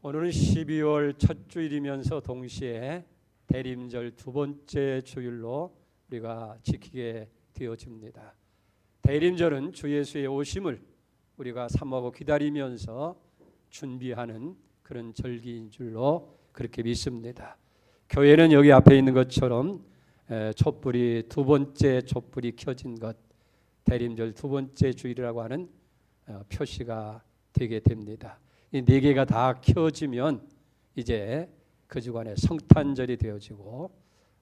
오늘은 12월 첫 주일이면서 동시에 대림절 두 번째 주일로 우리가 지키게 되어집니다. 대림절은 주 예수의 오심을 우리가 사모하고 기다리면서 준비하는 그런 절기인 줄로 그렇게 믿습니다. 교회는 여기 앞에 있는 것처럼 촛불이 두 번째 촛불이 켜진 것, 대림절 두 번째 주일이라고 하는 표시가 되게 됩니다. 이 네 개가 다 켜지면 이제 그 주간에 성탄절이 되어지고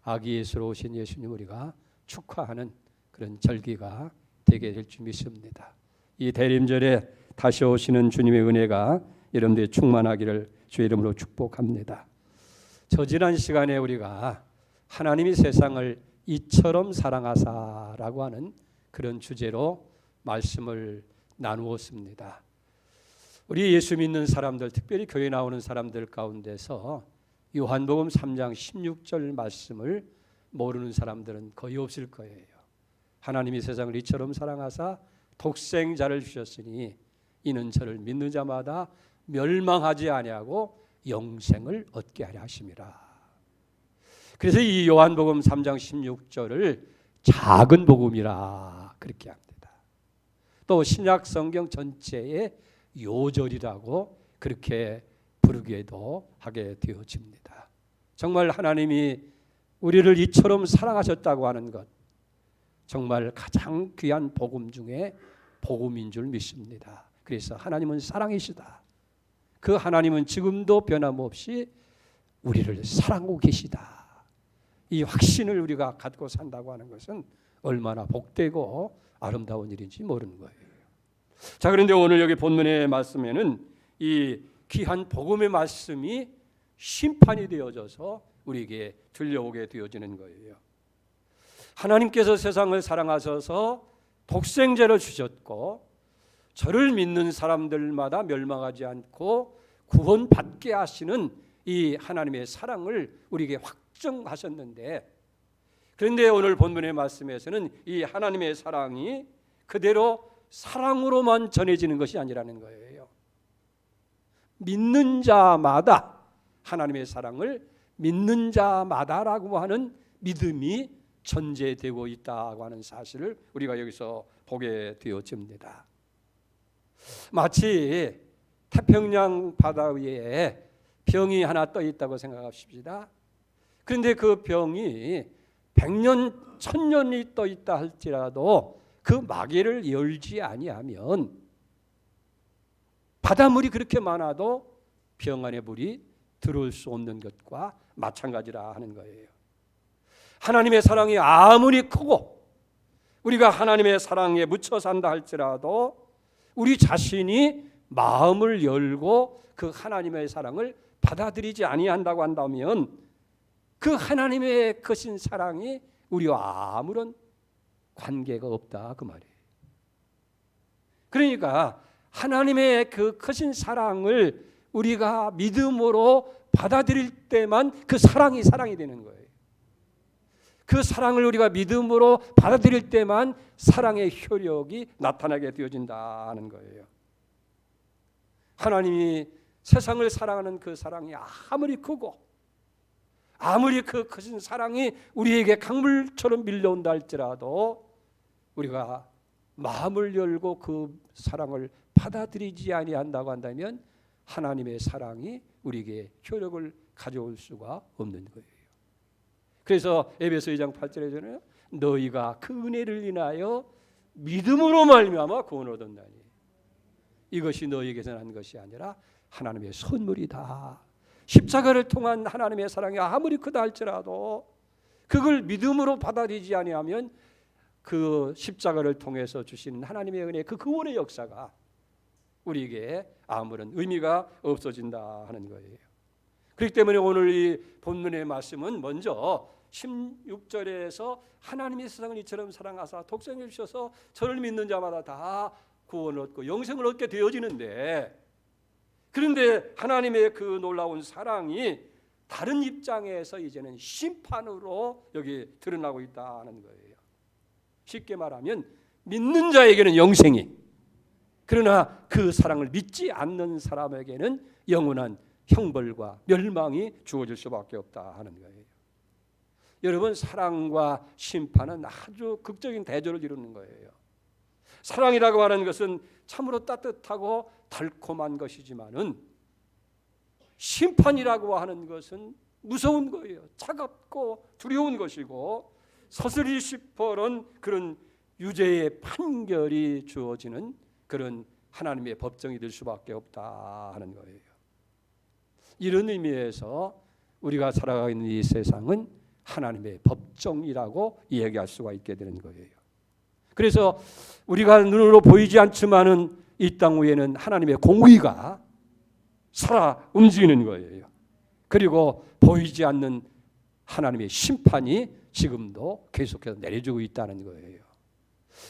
아기 예수로 오신 예수님 우리가 축하하는 그런 절기가 되게 될 줄 믿습니다. 이 대림절에 다시 오시는 주님의 은혜가 여러분들이 충만하기를 주의 이름으로 축복합니다. 지난 시간에 우리가 하나님이 세상을 이처럼 사랑하사라고 하는 그런 주제로 말씀을 나누었습니다. 우리 예수 믿는 사람들, 특별히 교회 나오는 사람들 가운데서 요한복음 3장 16절 말씀을 모르는 사람들은 거의 없을 거예요. 하나님이 세상을 이처럼 사랑하사 독생자를 주셨으니 이는 저를 믿는 자마다 멸망하지 아니하고 영생을 얻게 하려 하심이라. 그래서 이 요한복음 3장 16절을 작은 복음이라 그렇게 합니다. 또 신약 성경 전체의 요절이라고 그렇게 부르기도 하게 되어집니다. 정말 하나님이 우리를 이처럼 사랑하셨다고 하는 것, 정말 가장 귀한 복음 중에 복음인 줄 믿습니다. 그래서 하나님은 사랑이시다. 그 하나님은 지금도 변함없이 우리를 사랑하고 계시다. 이 확신을 우리가 갖고 산다고 하는 것은 얼마나 복되고 아름다운 일인지 모르는 거예요. 자, 그런데 오늘 여기 본문의 말씀에는 이 귀한 복음의 말씀이 심판이 되어져서 우리에게 들려오게 되어지는 거예요. 하나님께서 세상을 사랑하셔서 독생자를 주셨고 저를 믿는 사람들마다 멸망하지 않고 구원받게 하시는 이 하나님의 사랑을 우리에게 확정하셨는데, 그런데 오늘 본문의 말씀에서는 이 하나님의 사랑이 그대로 사랑으로만 전해지는 것이 아니라는 거예요. 믿는 자마다 하나님의 사랑을 믿는 자마다라고 하는 믿음이 전제되고 있다고 하는 사실을 우리가 여기서 보게 되어집니다. 마치 태평양 바다 위에 병이 하나 떠 있다고 생각합시다. 그런데 그 병이 100년, 1000년이 떠 있다 할지라도 그 마개를 열지 아니하면 바닷물이 그렇게 많아도 병 안에 물이 들어올 수 없는 것과 마찬가지라 하는 거예요. 하나님의 사랑이 아무리 크고 우리가 하나님의 사랑에 묻혀 산다 할지라도 우리 자신이 마음을 열고 그 하나님의 사랑을 받아들이지 아니한다고 한다면 그 하나님의 크신 사랑이 우리와 아무런 관계가 없다 그 말이에요. 그러니까 하나님의 그 크신 사랑을 우리가 믿음으로 받아들일 때만 그 사랑이 되는 거예요. 그 사랑을 우리가 믿음으로 받아들일 때만 사랑의 효력이 나타나게 되어진다는 거예요. 하나님이 세상을 사랑하는 그 사랑이 아무리 크고 아무리 그 크신 사랑이 우리에게 강물처럼 밀려온다 할지라도 우리가 마음을 열고 그 사랑을 받아들이지 아니한다고 한다면 하나님의 사랑이 우리에게 효력을 가져올 수가 없는 거예요. 그래서 에베소 2장 8절에 전해요. 너희가 그 은혜를 인하여 믿음으로 말미암아 구원을 얻었나니 이것이 너희에게서 난 것이 아니라 하나님의 선물이다. 십자가를 통한 하나님의 사랑이 아무리 크다 할지라도 그걸 믿음으로 받아들이지 아니하면 그 십자가를 통해서 주시는 하나님의 은혜, 그 구원의 역사가 우리에게 아무런 의미가 없어진다 하는 거예요. 그렇기 때문에 오늘 이 본문의 말씀은 먼저 16절에서 하나님이 세상을 이처럼 사랑하사 독생을 주셔서 저를 믿는 자마다 다 구원을 얻고 영생을 얻게 되어지는데, 그런데 하나님의 그 놀라운 사랑이 다른 입장에서 이제는 심판으로 여기 드러나고 있다는 거예요. 쉽게 말하면 믿는 자에게는 영생이, 그러나 그 사랑을 믿지 않는 사람에게는 영원한 형벌과 멸망이 주어질 수밖에 없다 하는 거예요. 여러분, 사랑과 심판은 아주 극적인 대조를 이루는 거예요. 사랑이라고 하는 것은 참으로 따뜻하고 달콤한 것이지만은 심판이라고 하는 것은 무서운 거예요. 차갑고 두려운 것이고 서슬이 싶어런 그런 유죄의 판결이 주어지는 그런 하나님의 법정이 될 수밖에 없다 하는 거예요. 이런 의미에서 우리가 살아가고 있는 이 세상은 하나님의 법정이라고 이야기할 수가 있게 되는 거예요. 그래서 우리가 눈으로 보이지 않지만은 이 땅 위에는 하나님의 공의가 살아 움직이는 거예요. 그리고 보이지 않는 하나님의 심판이 지금도 계속해서 내려지고 있다는 거예요.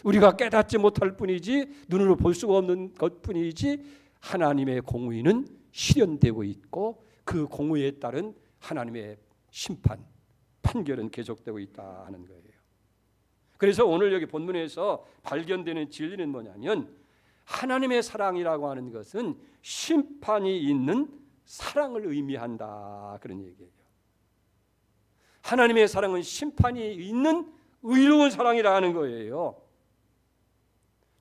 우리가 깨닫지 못할 뿐이지 눈으로 볼 수가 없는 것뿐이지 하나님의 공의는 실현되고 있고 그 공의에 따른 하나님의 심판, 판결은 계속되고 있다 하는 거예요. 그래서 오늘 여기 본문에서 발견되는 진리는 뭐냐면 하나님의 사랑이라고 하는 것은 심판이 있는 사랑을 의미한다 그런 얘기예요. 하나님의 사랑은 심판이 있는 의로운 사랑이라는 거예요.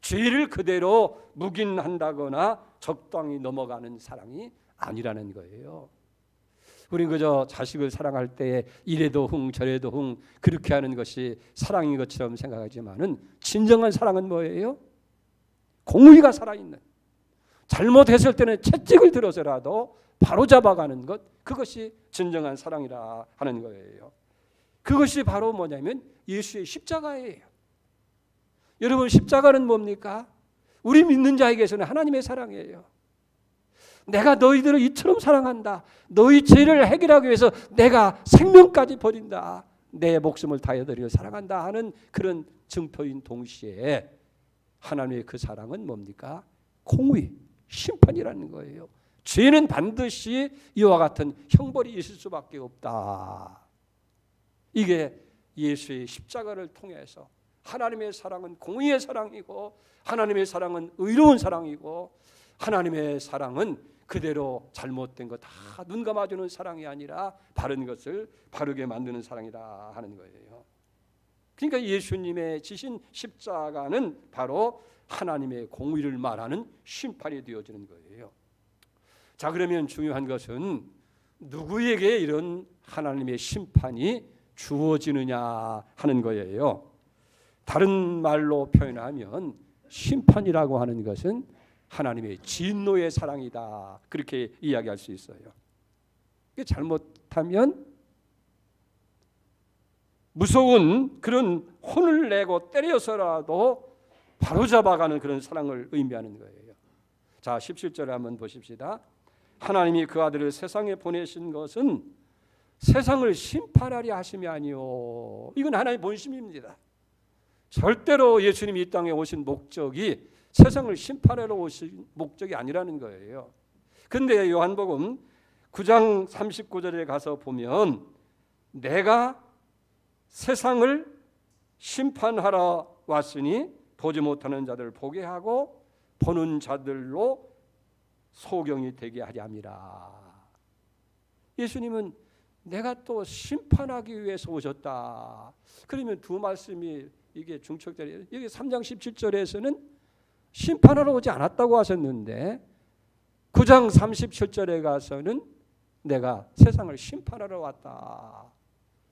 죄를 그대로 묵인한다거나 적당히 넘어가는 사랑이 아니라는 거예요. 우리는 그저 자식을 사랑할 때 이래도 흥 저래도 흥 그렇게 하는 것이 사랑인 것처럼 생각하지만은 진정한 사랑은 뭐예요? 공의가 살아있는, 잘못했을 때는 채찍을 들어서라도 바로잡아가는 것, 그것이 진정한 사랑이라 하는 거예요. 그것이 바로 뭐냐면 예수의 십자가예요. 여러분, 십자가는 뭡니까? 우리 믿는 자에게서는 하나님의 사랑이에요. 내가 너희들을 이처럼 사랑한다. 너희 죄를 해결하기 위해서 내가 생명까지 버린다. 내 목숨을 다해드리고 사랑한다 하는 그런 증표인 동시에 하나님의 그 사랑은 뭡니까? 공의, 심판이라는 거예요. 죄는 반드시 이와 같은 형벌이 있을 수밖에 없다. 이게 예수의 십자가를 통해서 하나님의 사랑은 공의의 사랑이고 하나님의 사랑은 의로운 사랑이고 하나님의 사랑은 그대로 잘못된 거 다 눈 감아주는 사랑이 아니라 바른 것을 바르게 만드는 사랑이다 하는 거예요. 그러니까 예수님의 지신 십자가는 바로 하나님의 공의를 말하는 심판이 되어지는 거예요. 자, 그러면 중요한 것은 누구에게 이런 하나님의 심판이 주어지느냐 하는 거예요. 다른 말로 표현하면 심판이라고 하는 것은 하나님의 진노의 사랑이다, 그렇게 이야기할 수 있어요. 잘못하면 무서운 그런 혼을 내고 때려서라도 바로잡아가는 그런 사랑을 의미하는 거예요. 자, 17절에 한번 보십시다. 하나님이 그 아들을 세상에 보내신 것은 세상을 심판하려 하심이 아니요. 이건 하나님의 본심입니다. 절대로 예수님이 이 땅에 오신 목적이 세상을 심판하러 오신 목적이 아니라는 거예요. 그런데 요한복음 9장 39절에 가서 보면 내가 세상을 심판하러 왔으니 보지 못하는 자들을 보게 하고 보는 자들로 소경이 되게 하려 함이라. 예수님은 내가 또 심판하기 위해서 오셨다. 그러면 두 말씀이 이게 중첩되어요. 여기 3장 17절에서는 심판하러 오지 않았다고 하셨는데 9장 37절에 가서는 내가 세상을 심판하러 왔다.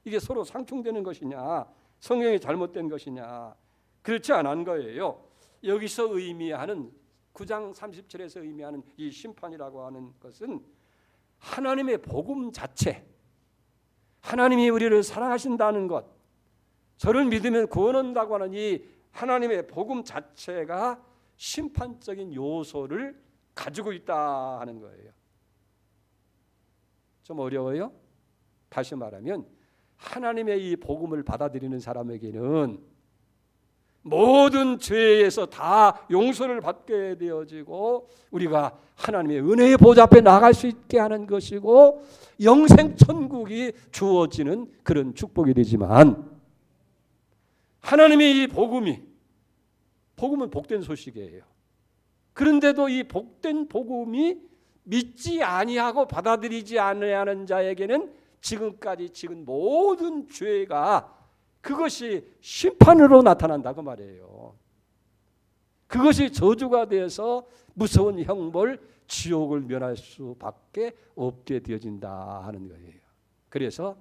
이게 서로 상충되는 것이냐, 성경이 잘못된 것이냐, 그렇지 않은 거예요. 여기서 의미하는 9장 37절에서 의미하는 이 심판이라고 하는 것은 하나님의 복음 자체, 하나님이 우리를 사랑하신다는 것, 저를 믿으면 구원 얻는다고 하는 이 하나님의 복음 자체가 심판적인 요소를 가지고 있다 하는 거예요. 좀 어려워요? 다시 말하면 하나님의 이 복음을 받아들이는 사람에게는 모든 죄에서 다 용서를 받게 되어지고 우리가 하나님의 은혜의 보좌 앞에 나갈 수 있게 하는 것이고 영생 천국이 주어지는 그런 축복이 되지만 하나님의 이 복음은 복된 소식이에요. 그런데도 이 복된 복음이 믿지 아니하고 받아들이지 아니하는 자에게는 지금까지 지은 모든 죄가 그것이 심판으로 나타난다고 말이에요. 그것이 저주가 되어서 무서운 형벌, 지옥을 면할 수밖에 없게 되어진다 하는 거예요. 그래서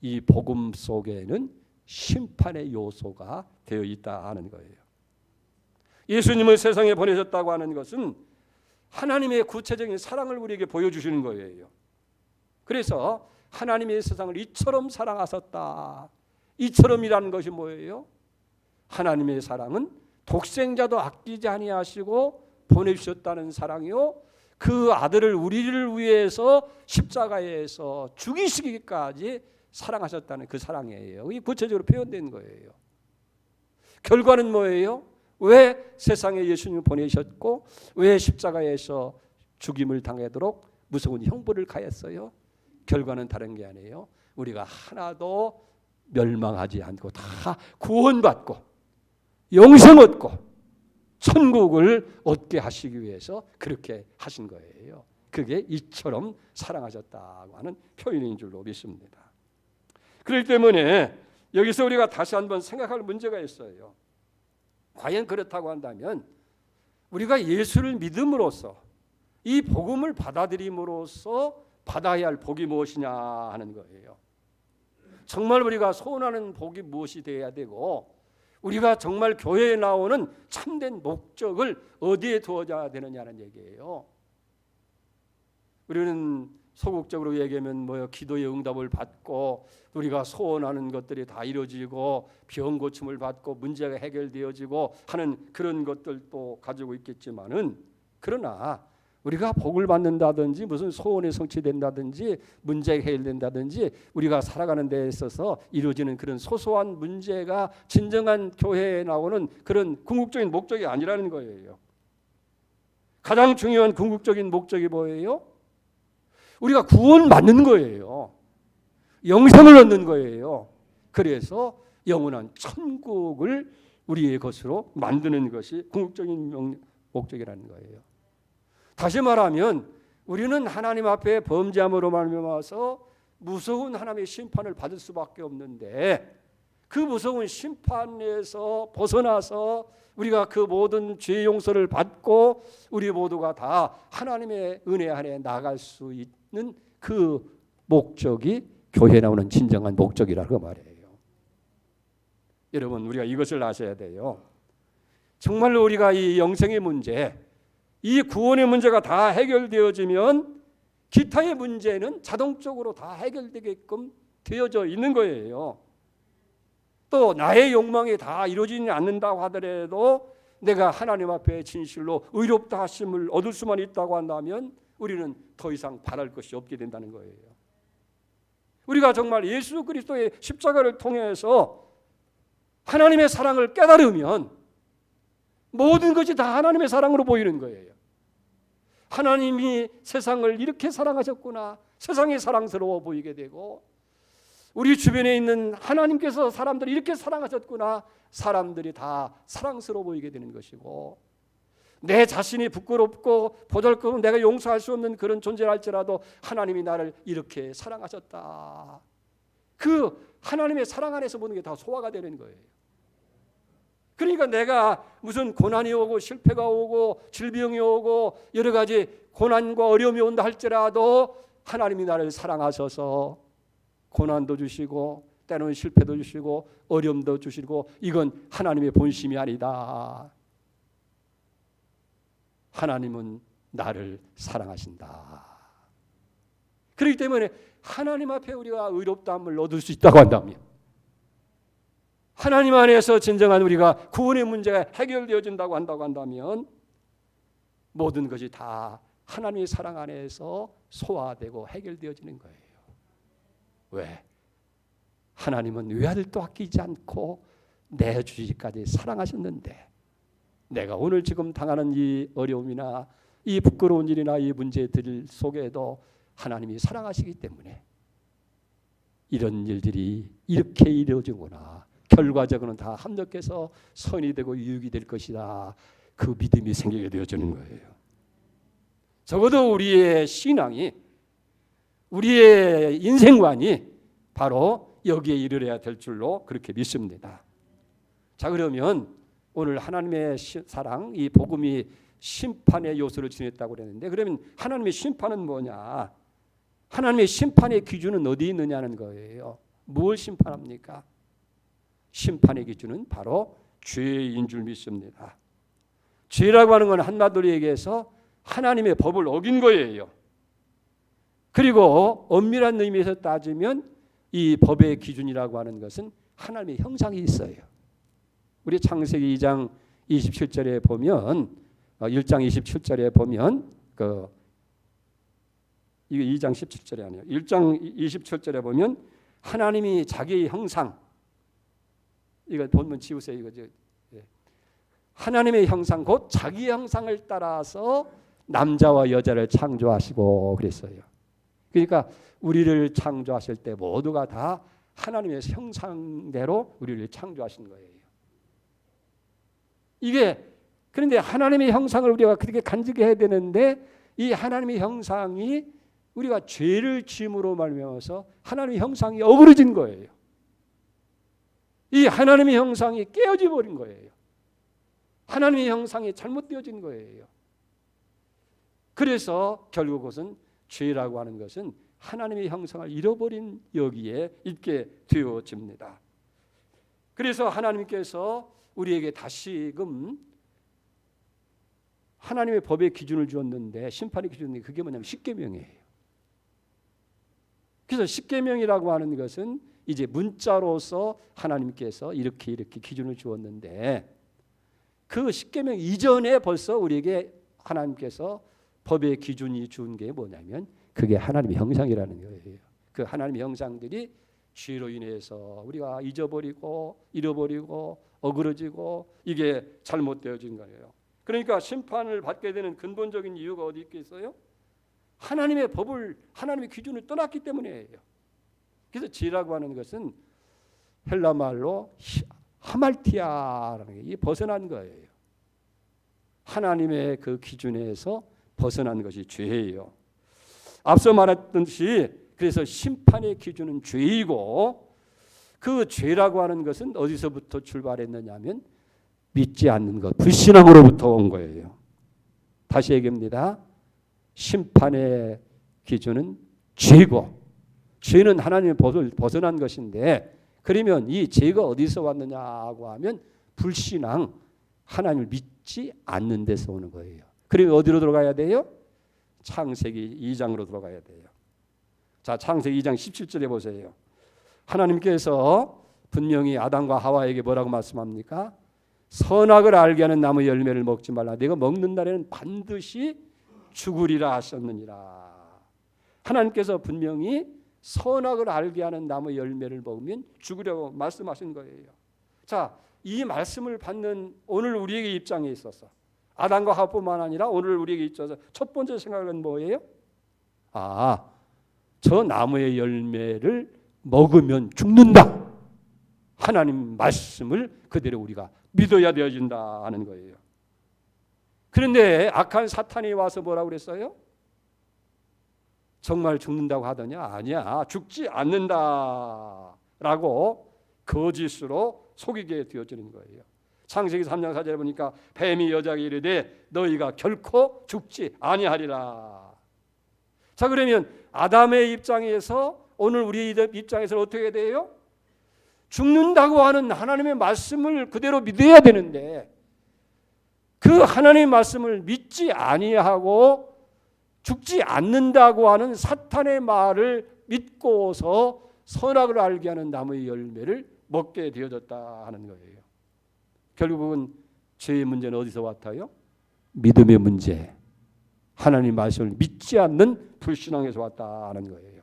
이 복음 속에는 심판의 요소가 되어 있다 하는 거예요. 예수님을 세상에 보내셨다고 하는 것은 하나님의 구체적인 사랑을 우리에게 보여주시는 거예요. 그래서 하나님의 세상을 이처럼 사랑하셨다. 이처럼이라는 것이 뭐예요? 하나님의 사랑은 독생자도 아끼지 아니하시고 보내주셨다는 사랑이요, 그 아들을 우리를 위해서 십자가에서 죽이시기까지 사랑하셨다는 그 사랑이에요. 이 구체적으로 표현된 거예요. 결과는 뭐예요? 왜 세상에 예수님을 보내셨고 왜 십자가에서 죽임을 당하도록 무서운 형벌을 가했어요? 결과는 다른 게 아니에요. 우리가 하나도 멸망하지 않고 다 구원받고 영생 얻고 천국을 얻게 하시기 위해서 그렇게 하신 거예요. 그게 이처럼 사랑하셨다고 하는 표현인 줄로 믿습니다. 그렇기 때문에 여기서 우리가 다시 한번 생각할 문제가 있어요. 과연 그렇다고 한다면 우리가 예수를 믿음으로써 이 복음을 받아들임으로써 받아야 할 복이 무엇이냐 하는 거예요. 정말 우리가 소원하는 복이 무엇이 되어야 되고 우리가 정말 교회에 나오는 참된 목적을 어디에 두어야 되느냐는 얘기예요. 우리는 소극적으로 얘기하면 뭐요? 기도의 응답을 받고 우리가 소원하는 것들이 다 이루어지고 병 고침을 받고 문제가 해결되어지고 하는 그런 것들도 가지고 있겠지만은, 그러나 우리가 복을 받는다든지 무슨 소원이 성취된다든지 문제가 해결된다든지 우리가 살아가는 데 있어서 이루어지는 그런 소소한 문제가 진정한 교회에 나오는 그런 궁극적인 목적이 아니라는 거예요. 가장 중요한 궁극적인 목적이 뭐예요? 우리가 구원받는 거예요. 영생을 얻는 거예요. 그래서 영원한 천국을 우리의 것으로 만드는 것이 궁극적인 목적이라는 거예요. 다시 말하면 우리는 하나님 앞에 범죄함으로 말미암아서 무서운 하나님의 심판을 받을 수밖에 없는데, 그 무서운 심판에서 벗어나서 우리가 그 모든 죄 용서를 받고 우리 모두가 다 하나님의 은혜 안에 나갈 수 있는 그 목적이 교회에 나오는 진정한 목적이라고 말해요. 여러분, 우리가 이것을 아셔야 돼요. 정말로 우리가 이 영생의 문제, 이 구원의 문제가 다 해결되어지면 기타의 문제는 자동적으로 다 해결되게끔 되어져 있는 거예요. 또 나의 욕망이 다 이루어지지 않는다고 하더라도 내가 하나님 앞에 진실로 의롭다 하심을 얻을 수만 있다고 한다면 우리는 더 이상 바랄 것이 없게 된다는 거예요. 우리가 정말 예수 그리스도의 십자가를 통해서 하나님의 사랑을 깨달으면 모든 것이 다 하나님의 사랑으로 보이는 거예요. 하나님이 세상을 이렇게 사랑하셨구나, 세상이 사랑스러워 보이게 되고, 우리 주변에 있는 하나님께서 사람들을 이렇게 사랑하셨구나, 사람들이 다 사랑스러워 보이게 되는 것이고, 내 자신이 부끄럽고 보잘것없고 내가 용서할 수 없는 그런 존재랄지라도 하나님이 나를 이렇게 사랑하셨다, 그 하나님의 사랑 안에서 보는 게 다 소화가 되는 거예요. 그러니까 내가 무슨 고난이 오고 실패가 오고 질병이 오고 여러 가지 고난과 어려움이 온다 할지라도 하나님이 나를 사랑하셔서 고난도 주시고 때로는 실패도 주시고 어려움도 주시고, 이건 하나님의 본심이 아니다. 하나님은 나를 사랑하신다. 그렇기 때문에 하나님 앞에 우리가 의롭다함을 얻을 수 있다고 한다면, 하나님 안에서 진정한 우리가 구원의 문제가 해결되어진다고 한다면 모든 것이 다 하나님의 사랑 안에서 소화되고 해결되어지는 거예요. 왜? 하나님은 외아들도 아끼지 않고 내주시기까지 사랑하셨는데, 내가 오늘 지금 당하는 이 어려움이나 이 부끄러운 일이나 이 문제들 속에도 하나님이 사랑하시기 때문에 이런 일들이 이렇게 이루어지구나, 결과적으로는 다 합력해서 선이 되고 유익이 될 것이다, 그 믿음이 생기게 되어지는 거예요. 적어도 우리의 신앙이, 우리의 인생관이 바로 여기에 이르러야 될 줄로 그렇게 믿습니다. 자, 그러면 오늘 하나님의 사랑, 이 복음이 심판의 요소를 지녔다고 그랬는데, 그러면 하나님의 심판은 뭐냐? 하나님의 심판의 기준은 어디 있느냐는 거예요. 무엇을 심판합니까? 심판의 기준은 바로 죄인 줄 믿습니다. 죄라고 하는 건 한마디로 얘기해서 하나님의 법을 어긴 거예요. 그리고 엄밀한 의미에서 따지면 이 법의 기준이라고 하는 것은 하나님의 형상이 있어요. 우리 창세기 2장 27절에 보면, 1장 27절에 보면, 이게 2장 17절이 아니에요. 1장 27절에 보면 하나님이 자기의 형상, 이거 본문 지우세요. 이거죠. 하나님의 형상, 곧 자기 형상을 따라서 남자와 여자를 창조하시고 그랬어요. 그러니까 우리를 창조하실 때 모두가 다 하나님의 형상대로 우리를 창조하신 거예요. 이게, 그런데 하나님의 형상을 우리가 그렇게 간직해야 해야 되는데, 이 하나님의 형상이 우리가 죄를 지음으로 말미암아서 하나님의 형상이 어그러진 거예요. 이 하나님의 형상이 깨어져 버린 거예요. 하나님의 형상이 잘못되어진 거예요. 그래서 결국 그것은 죄라고 하는 것은 하나님의 형상을 잃어버린 여기에 있게 되어집니다. 그래서 하나님께서 우리에게 다시금 하나님의 법의 기준을 주었는데, 심판의 기준이 그게 뭐냐면 십계명이에요. 그래서 십계명이라고 하는 것은 이제 문자로서 하나님께서 이렇게 기준을 주었는데, 그 십계명 이전에 벌써 우리에게 하나님께서 법의 기준이 준 게 뭐냐면 그게 하나님의 형상이라는 거예요. 그 하나님의 형상들이 죄로 인해서 우리가 잊어버리고 잃어버리고 어그러지고 이게 잘못되어진 거예요. 그러니까 심판을 받게 되는 근본적인 이유가 어디 있겠어요? 하나님의 법을, 하나님의 기준을 떠났기 때문이에요. 그래서 죄라고 하는 것은 헬라 말로 하말티아라는 게 벗어난 거예요. 하나님의 그 기준에서 벗어난 것이 죄예요. 앞서 말했듯이 그래서 심판의 기준은 죄이고, 그 죄라고 하는 것은 어디서부터 출발했느냐 하면 믿지 않는 것, 불신앙으로부터 온 거예요. 다시 얘기합니다. 심판의 기준은 죄고, 죄는 하나님의 법을 벗어난 것인데, 그러면 이 죄가 어디서 왔느냐고 하면 불신앙, 하나님을 믿지 않는 데서 오는 거예요. 그러면 어디로 들어가야 돼요? 창세기 2장으로 들어가야 돼요. 자, 창세기 2장 17절에 보세요. 하나님께서 분명히 아담과 하와에게 뭐라고 말씀합니까? 선악을 알게 하는 나무 열매를 먹지 말라. 내가 먹는 날에는 반드시 죽으리라 하셨느니라. 하나님께서 분명히 선악을 알게 하는 나무 열매를 먹으면 죽으려고 말씀하신 거예요. 자, 이 말씀을 받는 오늘 우리에게 입장에 있어서, 아담과 하와뿐만 아니라 오늘 우리에게 있어서 첫 번째 생각은 뭐예요? 저 나무의 열매를 먹으면 죽는다. 하나님 말씀을 그대로 우리가 믿어야 되어진다 하는 거예요. 그런데 악한 사탄이 와서 뭐라고 그랬어요? 정말 죽는다고 하더냐? 아니야, 죽지 않는다 라고 거짓으로 속이게 되어지는 거예요. 창세기 3장 4절에 보니까 뱀이 여자에게 이르되 너희가 결코 죽지 아니하리라. 자, 그러면 아담의 입장에서, 오늘 우리 입장에서 어떻게 돼요? 죽는다고 하는 하나님의 말씀을 그대로 믿어야 되는데, 그 하나님의 말씀을 믿지 아니하고 죽지 않는다고 하는 사탄의 말을 믿고서 선악을 알게 하는 나무의 열매를 먹게 되어졌다 하는 거예요. 결국은 죄의 문제는 어디서 왔어요? 믿음의 문제, 하나님 말씀을 믿지 않는 불신앙에서 왔다 하는 거예요.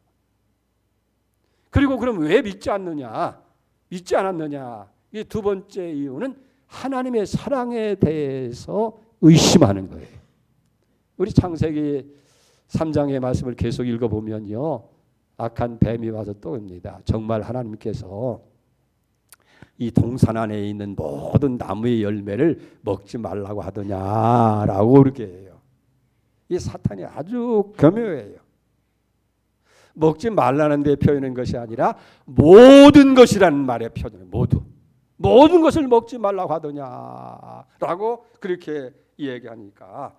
그리고 그럼 왜 믿지 않느냐, 믿지 않았느냐, 이 두 번째 이유는 하나님의 사랑에 대해서 의심하는 거예요. 우리 창세기 3장의 말씀을 계속 읽어보면요, 악한 뱀이 와서 또 옵니다. 정말 하나님께서 이 동산 안에 있는 모든 나무의 열매를 먹지 말라고 하더냐라고 그렇게 해요. 이 사탄이 아주 교묘해요. 먹지 말라는 데 표현한 것이 아니라 모든 것이라는 말에 표현해요. 모든 것을 먹지 말라고 하더냐라고 그렇게 얘기하니까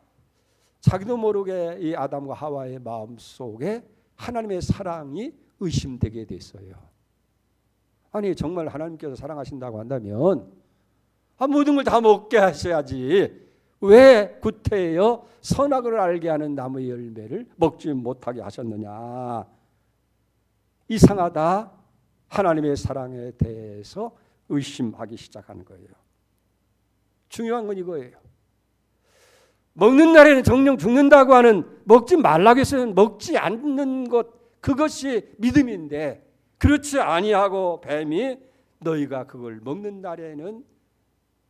자기도 모르게 이 아담과 하와의 마음속에 하나님의 사랑이 의심되게 됐어요. 아니 정말 하나님께서 사랑하신다고 한다면 모든 걸 다 먹게 하셔야지 왜 구태여 선악을 알게 하는 나무의 열매를 먹지 못하게 하셨느냐. 이상하다. 하나님의 사랑에 대해서 의심하기 시작하는 거예요. 중요한 건 이거예요. 먹는 날에는 정령 죽는다고 하는 먹지 말라고 해서는 먹지 않는 것 그것이 믿음인데 그렇지 아니하고 뱀이 너희가 그걸 먹는 날에는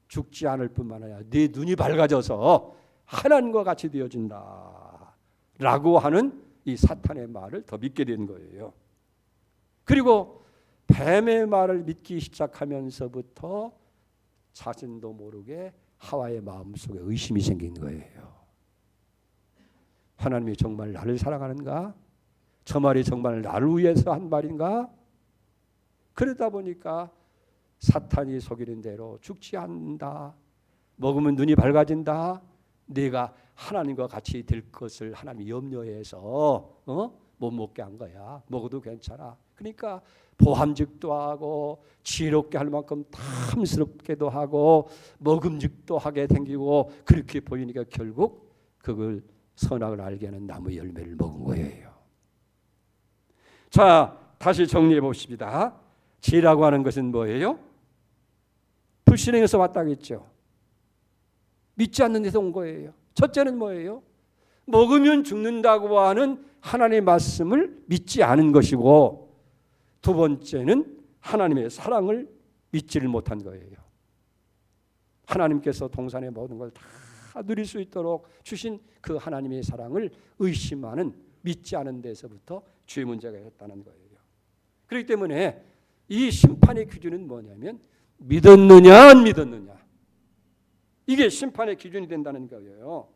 죽지 않을 뿐만 아니라 네 눈이 밝아져서 하나님과 같이 되어진다 라고 하는 이 사탄의 말을 더 믿게 된 거예요. 그리고 뱀의 말을 믿기 시작하면서부터 자신도 모르게 하와의 마음속에 의심이 생긴 거예요. 하나님이 정말 나를 사랑하는가? 저 말이 정말 나를 위해서 한 말인가? 그러다 보니까 사탄이 속이는 대로 죽지 않는다. 먹으면 눈이 밝아진다. 네가 하나님과 같이 될 것을 하나님이 염려해서 못 먹게 한 거야. 먹어도 괜찮아. 그러니까 보함직도 하고 지혜롭게 할 만큼 탐스럽게도 하고 먹음직도 하게 생기고 그렇게 보이니까 결국 그걸 선악을 알게 하는 나무 열매를 먹은 거예요. 자, 다시 정리해 봅시다. 지혜라고 하는 것은 뭐예요? 불신앙에서 왔다겠죠. 믿지 않는 데서 온 거예요. 첫째는 뭐예요? 먹으면 죽는다고 하는 하나님의 말씀을 믿지 않은 것이고 두 번째는 하나님의 사랑을 믿지를 못한 거예요. 하나님께서 동산의 모든 걸 다 누릴 수 있도록 주신 그 하나님의 사랑을 의심하는 믿지 않은 데서부터 죄 문제가 있다는 거예요. 그렇기 때문에 이 심판의 기준은 뭐냐면 믿었느냐 안 믿었느냐. 이게 심판의 기준이 된다는 거예요.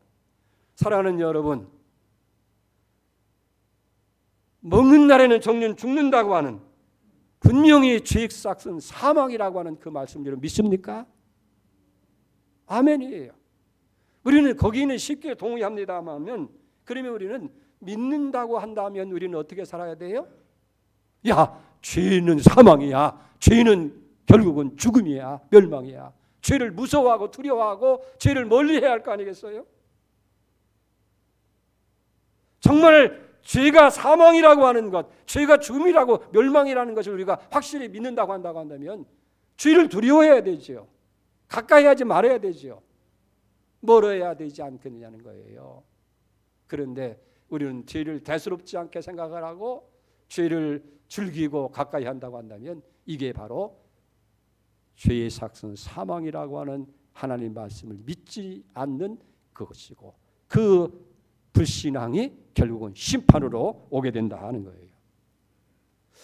사랑하는 여러분, 먹는 날에는 정녕 죽는다고 하는 분명히 죄의 삭은 사망이라고 하는 그 말씀을 여러분 믿습니까? 아멘이에요. 우리는 거기는 쉽게 동의합니다만 그러면 우리는 믿는다고 한다면 우리는 어떻게 살아야 돼요? 야, 죄는 사망이야. 죄는 결국은 죽음이야. 멸망이야. 죄를 무서워하고 두려워하고 죄를 멀리해야 할 거 아니겠어요? 정말 죄가 사망이라고 하는 것, 죄가 죽음이라고 멸망이라는 것을 우리가 확실히 믿는다고 한다면 죄를 두려워해야 되죠. 가까이 하지 말아야 되죠. 멀어야 되지 않겠느냐는 거예요. 그런데 우리는 죄를 대수롭지 않게 생각을 하고 죄를 즐기고 가까이 한다고 한다면 이게 바로 죄의 삭은 사망이라고 하는 하나님 말씀을 믿지 않는 그것이고 그 불신앙이 결국은 심판으로 오게 된다 하는 거예요.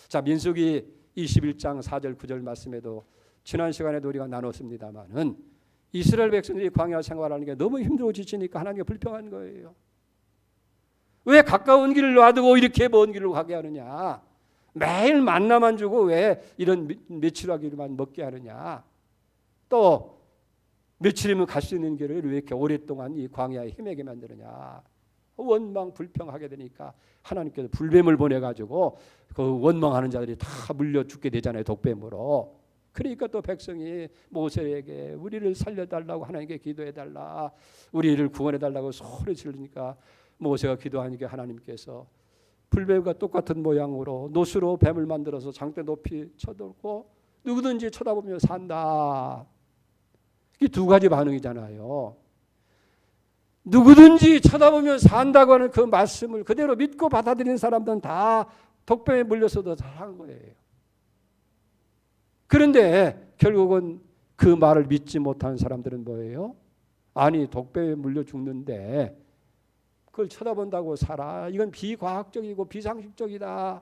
자, 민수기 21장 4절 9절 말씀에도 지난 시간에도 우리가 나눴습니다만은 이스라엘 백성들이 광야 생활하는 게 너무 힘들고 지치니까 하나님께 불평한 거예요. 왜 가까운 길을 놔두고 이렇게 먼 길로 가게 하느냐? 매일 만나만 주고 왜 이런 며칠하기로만 먹게 하느냐? 또 며칠이면 갈 수 있는 길을 왜 이렇게 오랫동안 이 광야에 헤매게 만드느냐? 원망 불평하게 되니까 하나님께서 불뱀을 보내가지고 그 원망하는 자들이 다 물려 죽게 되잖아요. 독뱀으로. 그러니까 또 백성이 모세에게 우리를 살려달라고 하나님께 기도해달라, 우리를 구원해달라고 소리 지르니까 모세가 기도하니까 하나님께서 불뱀과 똑같은 모양으로 노수로 뱀을 만들어서 장대 높이 쳐들고 누구든지 쳐다보며 산다. 이게 두 가지 반응이잖아요. 누구든지 쳐다보며 산다고 하는 그 말씀을 그대로 믿고 받아들이는 사람들은 다 독뱀에 물려서도 잘한 거예요. 그런데 결국은 그 말을 믿지 못한 사람들은 뭐예요? 아니, 독뱀에 물려 죽는데 그걸 쳐다본다고 살아. 이건 비과학적이고 비상식적이다.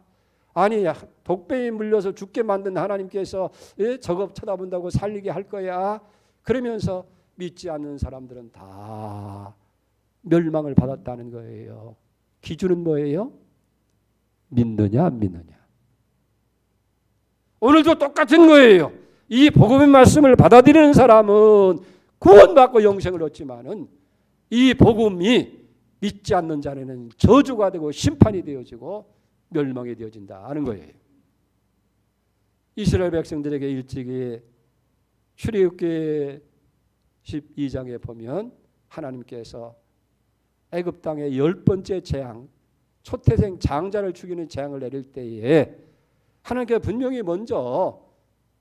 아니, 독뱀에 물려서 죽게 만든 하나님께서 저거 쳐다본다고 살리게 할 거야. 그러면서 믿지 않는 사람들은 다 멸망을 받았다는 거예요. 기준은 뭐예요? 믿느냐 안 믿느냐. 오늘도 똑같은 거예요. 이 복음의 말씀을 받아들이는 사람은 구원받고 영생을 얻지만은 이 복음이 믿지 않는 자에는 저주가 되고 심판이 되어지고 멸망이 되어진다 하는 거예요. 이스라엘 백성들에게 일찍이 출애굽기 12장에 보면 하나님께서 애굽 땅의 10번째 재앙, 초태생 장자를 죽이는 재앙을 내릴 때에 하나님께서 분명히 먼저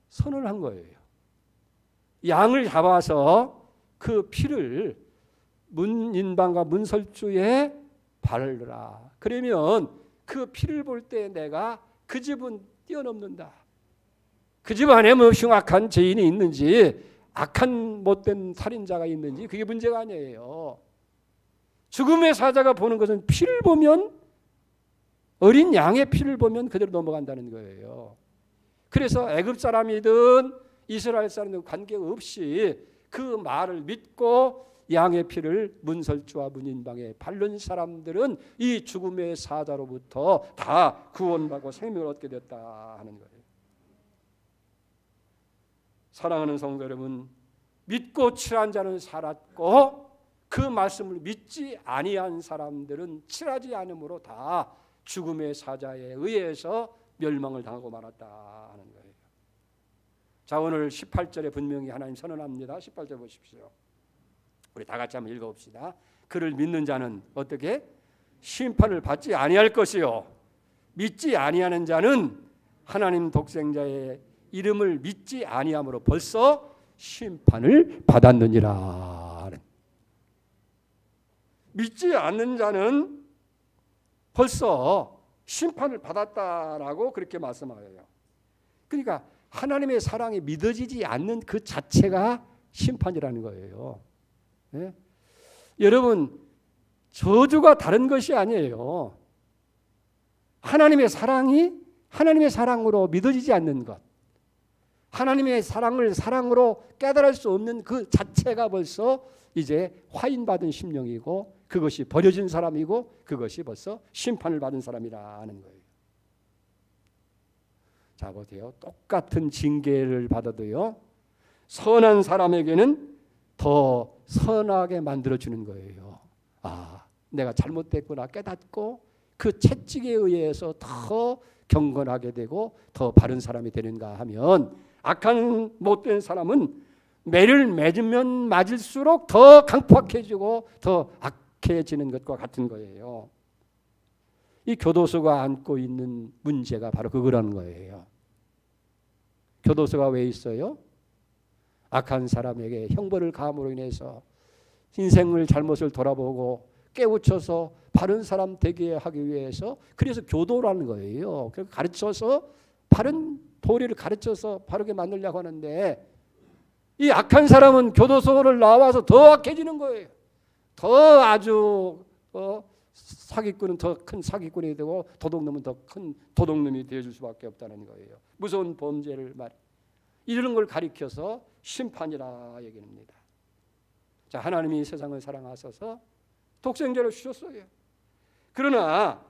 선언을 한 거예요. 양을 잡아서 그 피를 문인방과 문설주에 바르라. 그러면 그 피를 볼 때 내가 그 집은 뛰어넘는다. 그 집 안에 뭐 흉악한 죄인이 있는지 악한 못된 살인자가 있는지 그게 문제가 아니에요. 죽음의 사자가 보는 것은 피를 보면, 어린 양의 피를 보면 그대로 넘어간다는 거예요. 그래서 애굽 사람이든 이스라엘 사람이든 관계없이 그 말을 믿고 양의 피를 문설주와 문인방에 바른 사람들은 이 죽음의 사자로부터 다 구원받고 생명을 얻게 됐다 하는 거예요. 사랑하는 성도 여러분, 믿고 칠한 자는 살았고 그 말씀을 믿지 아니한 사람들은 칠하지 않으므로 다 죽음의 사자에 의해서 멸망을 당하고 말았다 하는 거예요. 자, 오늘 18절에 분명히 하나님 선언합니다. 18절 보십시오. 우리 다 같이 한번 읽어봅시다. 그를 믿는 자는 어떻게? 심판을 받지 아니할 것이요, 믿지 아니하는 자는 하나님 독생자의 이름을 믿지 아니함으로 벌써 심판을 받았느니라. 믿지 않는 자는 벌써 심판을 받았다라고 그렇게 말씀하여요. 그러니까 하나님의 사랑이 믿어지지 않는 그 자체가 심판이라는 거예요. 네? 여러분, 저주가 다른 것이 아니에요. 하나님의 사랑이 하나님의 사랑으로 믿어지지 않는 것, 하나님의 사랑을 사랑으로 깨달을 수 없는 그 자체가 벌써 이제 화인받은 심령이고 그것이 버려진 사람이고 그것이 벌써 심판을 받은 사람이라 하는 거예요. 자, 보세요. 똑같은 징계를 받아도요, 선한 사람에게는 더 선하게 만들어주는 거예요. 아, 내가 잘못됐구나 깨닫고 그 채찍에 의해서 더 경건하게 되고 더 바른 사람이 되는가 하면, 악한 못된 사람은 매를 맞으면 맞을수록 더 강팍해지고 더 악해지는 것과 같은 거예요. 이 교도소가 안고 있는 문제가 바로 그거라는 거예요. 교도소가 왜 있어요? 악한 사람에게 형벌을 가함으로 인해서 인생을 잘못을 돌아보고 깨우쳐서 바른 사람 되게 하기 위해서, 그래서 교도라는 거예요. 그래서 가르쳐서 바른 도리를 가르쳐서 바르게 만들려고 하는데, 이 악한 사람은 교도소를 나와서 더 악해지는 거예요. 더 아주 사기꾼은 더 큰 사기꾼이 되고 도둑놈은 더 큰 도둑놈이 되어줄 수밖에 없다는 거예요. 무서운 범죄를 이런 걸 가리켜서 심판이라 얘기합니다. 자, 하나님이 세상을 사랑하셔서 독생자를 주셨어요. 그러나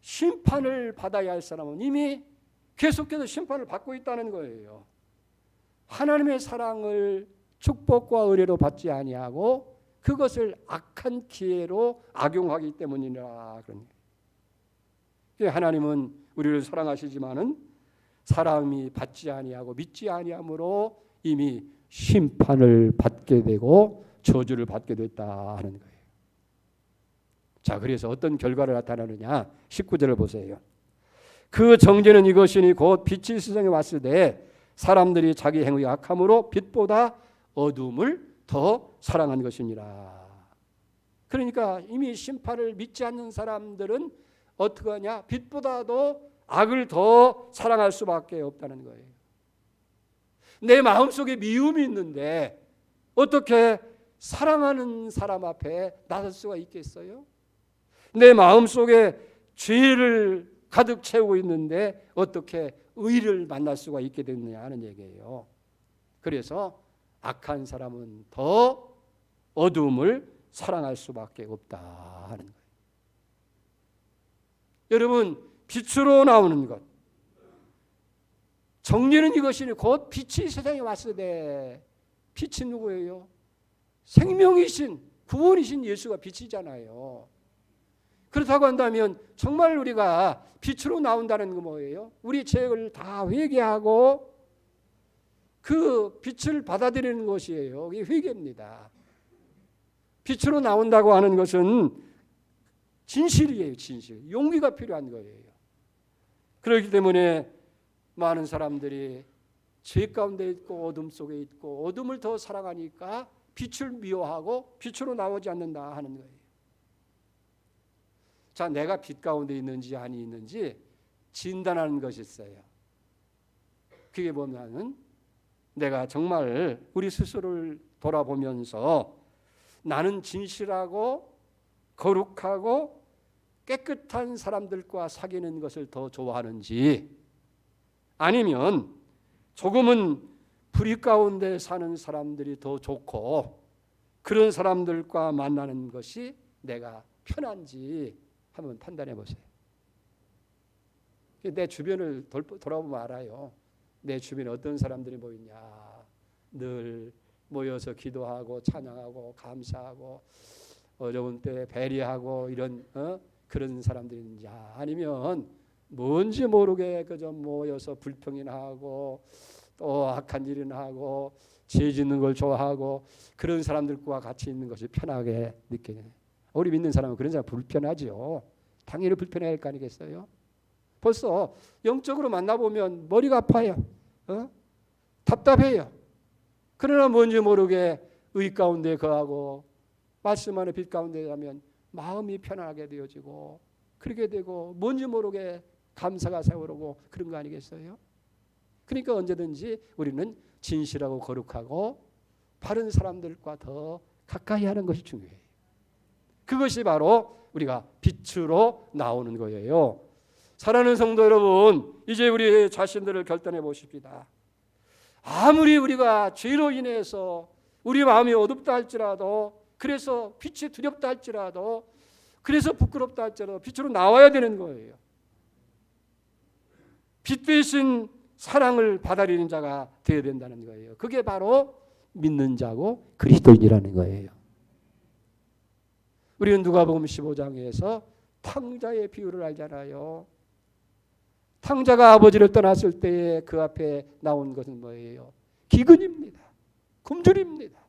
심판을 받아야 할 사람은 이미 계속해서 심판을 받고 있다는 거예요. 하나님의 사랑을 축복과 은혜로 받지 아니하고 그것을 악한 기회로 악용하기 때문이라 그런 거예요. 하나님은 우리를 사랑하시지만은 사람이 받지 아니하고 믿지 아니함으로 이미 심판을 받게 되고 저주를 받게 됐다 하는 거예요. 자, 그래서 어떤 결과를 나타나느냐? 19절을 보세요. 그 정죄는 이것이니 곧 빛이 세상에 왔을 때 사람들이 자기 행위가 악함으로 빛보다 어둠을 더 사랑한 것이니라. 그러니까 이미 심판을 믿지 않는 사람들은 어떻게 하냐? 빛보다도 악을 더 사랑할 수밖에 없다는 거예요. 내 마음속에 미움이 있는데 어떻게 사랑하는 사람 앞에 나설 수가 있겠어요? 내 마음속에 죄를 가득 채우고 있는데 어떻게 의를 만날 수가 있게 됐느냐 하는 얘기예요. 그래서 악한 사람은 더 어둠을 사랑할 수밖에 없다 하는 거예요. 여러분, 빛으로 나오는 것, 정리는 이것이니 곧 빛이 세상에 왔을 때, 빛이 누구예요? 생명이신 구원이신 예수가 빛이잖아요. 그렇다고 한다면 정말 우리가 빛으로 나온다는 건 뭐예요? 우리 죄를 다 회개하고 그 빛을 받아들이는 것이에요. 이게 회개입니다. 빛으로 나온다고 하는 것은 진실이에요. 진실. 용기가 필요한 거예요. 그렇기 때문에 많은 사람들이 죄 가운데 있고 어둠 속에 있고 어둠을 더 사랑하니까 빛을 미워하고 빛으로 나오지 않는다 하는 거예요. 자, 내가 빛 가운데 있는지 아니 있는지 진단하는 것이 있어요. 그게 뭐냐면 내가 정말 우리 스스로를 돌아보면서 나는 진실하고 거룩하고 깨끗한 사람들과 사귀는 것을 더 좋아하는지, 아니면 조금은 불의 가운데 사는 사람들이 더 좋고 그런 사람들과 만나는 것이 내가 편한지 한번 판단해 보세요. 내 주변을 돌아보면 알아요. 내 주변에 어떤 사람들이 모이냐. 늘 모여서 기도하고 찬양하고 감사하고 어려운 때 배려하고 이런 그런 사람들인지, 아니면 뭔지 모르게 그저 모여서 불평이나 하고 또 악한 일이나 하고 죄 짓는 걸 좋아하고 그런 사람들과 같이 있는 것이 편하게 느껴져요. 우리 믿는 사람은 그런 사람 불편하죠. 당연히 불편해야 할 거 아니겠어요? 벌써 영적으로 만나보면 머리가 아파요. 답답해요. 그러나 뭔지 모르게 의 가운데 거하고 말씀 안에 빛 가운데 가면 마음이 편안하게 되어지고 그렇게 되고 뭔지 모르게 감사가 세워오고 그런 거 아니겠어요? 그러니까 언제든지 우리는 진실하고 거룩하고 바른 사람들과 더 가까이 하는 것이 중요해요. 그것이 바로 우리가 빛으로 나오는 거예요. 사랑하는 성도 여러분, 이제 우리 자신들을 결단해 보십시다. 아무리 우리가 죄로 인해서 우리 마음이 어둡다 할지라도, 그래서 빛이 두렵다 할지라도, 그래서 부끄럽다 할지라도 빛으로 나와야 되는 거예요. 빛 대신 사랑을 받아들이는 자가 되어야 된다는 거예요. 그게 바로 믿는 자고 그리스도인이라는 거예요. 우리는 누가복음 15장에서 탕자의 비유를 알잖아요. 탕자가 아버지를 떠났을 때에 그 앞에 나온 것은 뭐예요? 기근입니다. 굶주립니다.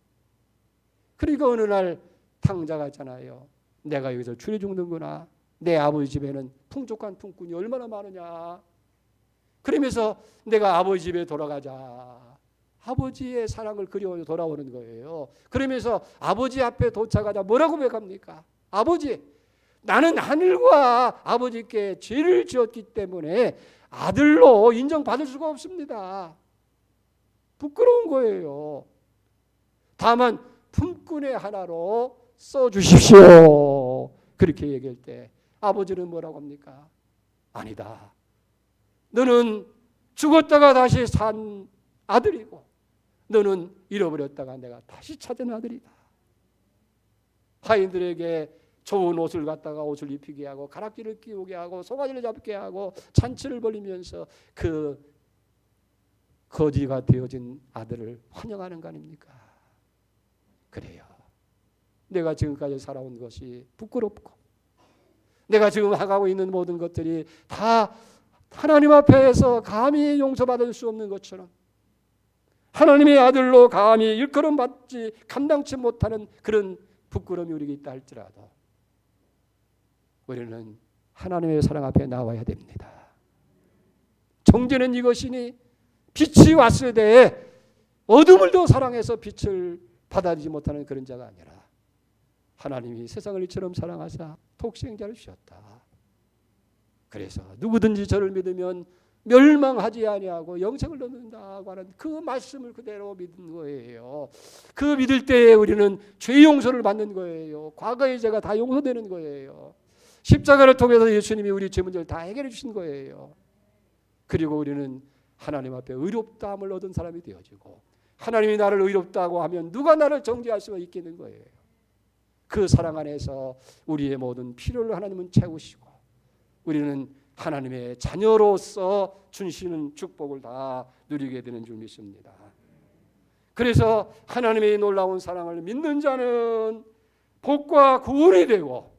그러니까 어느 날 탕자가 있잖아요. 내가 여기서 줄이 죽는구나. 내 아버지 집에는 풍족한 품꾼이 얼마나 많으냐. 그러면서 내가 아버지 집에 돌아가자. 아버지의 사랑을 그리워서 돌아오는 거예요. 그러면서 아버지 앞에 도착하자 뭐라고 고백합니까? 아버지, 나는 하늘과 아버지께 죄를 지었기 때문에 아들로 인정받을 수가 없습니다. 부끄러운 거예요. 다만 품꾼의 하나로 써주십시오. 그렇게 얘기할 때 아버지는 뭐라고 합니까? 아니다. 너는 죽었다가 다시 산 아들이고 너는 잃어버렸다가 내가 다시 찾은 아들이다. 하인들에게 좋은 옷을 갖다가 옷을 입히게 하고 가락지를 끼우게 하고 송아지를 잡게 하고 잔치를 벌이면서 그 거지가 되어진 아들을 환영하는 거 아닙니까? 그래요. 내가 지금까지 살아온 것이 부끄럽고 내가 지금 하고 있는 모든 것들이 다 하나님 앞에서 감히 용서받을 수 없는 것처럼 하나님의 아들로 감히 일컬음 받지 감당치 못하는 그런 부끄러움이 우리에게 있다 할지라도 우리는 하나님의 사랑 앞에 나와야 됩니다. 정죄는 이것이니 빛이 왔을 때에 어둠을 더 사랑해서 빛을 받아들이지 못하는 그런 자가 아니라 하나님이 세상을 이처럼 사랑하사 독생자를 주셨다. 그래서 누구든지 저를 믿으면 멸망하지 아니하고 영생을 얻는다고 하는 그 말씀을 그대로 믿는 거예요. 그 믿을 때에 우리는 죄 용서를 받는 거예요. 과거의 죄가 다 용서되는 거예요. 십자가를 통해서 예수님이 우리 죄 문제를 다 해결해 주신 거예요. 그리고 우리는 하나님 앞에 의롭다함을 얻은 사람이 되어지고 하나님이 나를 의롭다고 하면 누가 나를 정죄할 수가 있겠는 거예요. 그 사랑 안에서 우리의 모든 필요를 하나님은 채우시고 우리는 하나님의 자녀로서 주시는 축복을 다 누리게 되는 줄 믿습니다. 그래서 하나님의 놀라운 사랑을 믿는 자는 복과 구원이 되고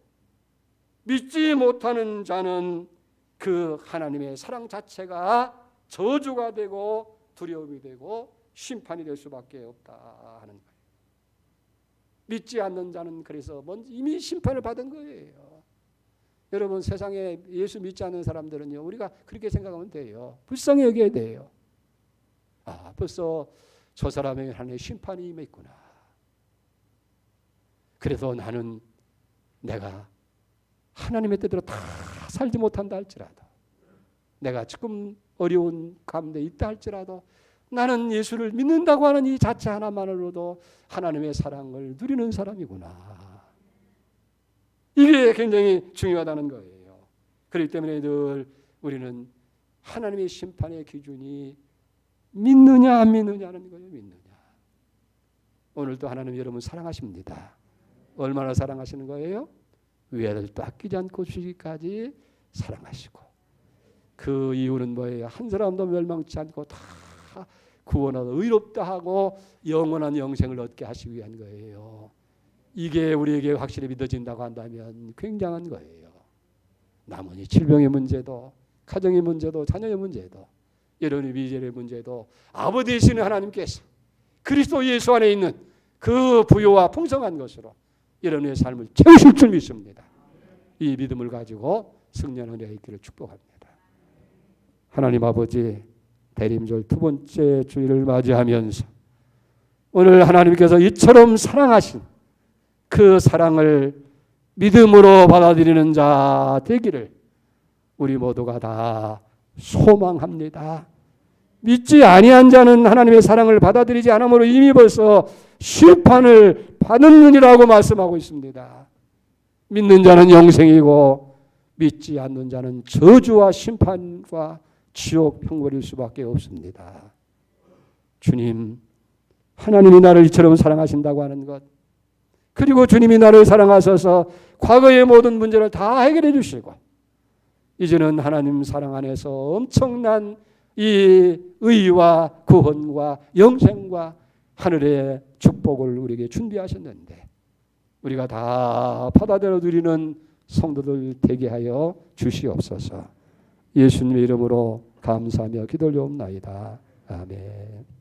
믿지 못하는 자는 그 하나님의 사랑 자체가 저주가 되고 두려움이 되고 심판이 될 수밖에 없다 하는 거예요. 믿지 않는 자는 그래서 먼저 이미 심판을 받은 거예요. 여러분, 세상에 예수 믿지 않는 사람들은요, 우리가 그렇게 생각하면 돼요. 불쌍히 여겨야 돼요. 벌써 저 사람에게 하나님의 심판이 임했구나. 그래서 나는 내가 하나님의 뜻대로 다 살지 못한다 할지라도, 내가 지금 어려운 가운데 있다 할지라도 나는 예수를 믿는다고 하는 이 자체 하나만으로도 하나님의 사랑을 누리는 사람이구나. 이게 굉장히 중요하다는 거예요. 그렇기 때문에 늘 우리는 하나님의 심판의 기준이 믿느냐 안 믿느냐는 거예요. 믿느냐. 오늘도 하나님 여러분 사랑하십니다. 얼마나 사랑하시는 거예요? 외아들도 아끼지 않고 주시기까지 사랑하시고, 그 이유는 뭐예요? 한 사람도 멸망치 않고 다 구원하고 의롭다 하고 영원한 영생을 얻게 하시기 위한 거예요. 이게 우리에게 확실히 믿어진다고 한다면 굉장한 거예요. 나머지 질병의 문제도, 가정의 문제도, 자녀의 문제도, 여러분의 미래의 문제도 아버지 되시는 하나님께서 그리스도 예수 안에 있는 그 부요와 풍성한 것으로 여러분의 삶을 채우실 줄 믿습니다. 이 믿음을 가지고 승리하는 은혜가 있기를 축복합니다. 하나님 아버지, 대림절 두 번째 주일을 맞이하면서 오늘 하나님께서 이처럼 사랑하신 그 사랑을 믿음으로 받아들이는 자 되기를 우리 모두가 다 소망합니다. 믿지 아니한 자는 하나님의 사랑을 받아들이지 않으므로 이미 벌써 심판을 받는느니라고 말씀하고 있습니다. 믿는 자는 영생이고 믿지 않는 자는 저주와 심판과 지옥 형벌일 수밖에 없습니다. 주님, 하나님이 나를 이처럼 사랑하신다고 하는 것, 그리고 주님이 나를 사랑하셔서 과거의 모든 문제를 다 해결해 주시고 이제는 하나님 사랑 안에서 엄청난 이 의와 구원과 영생과 하늘의 축복을 우리에게 준비하셨는데 우리가 다 받아들여 누리는 성도들 되게 하여 주시옵소서. 예수님의 이름으로 감사하며 기도를 올려옵나이다. 아멘.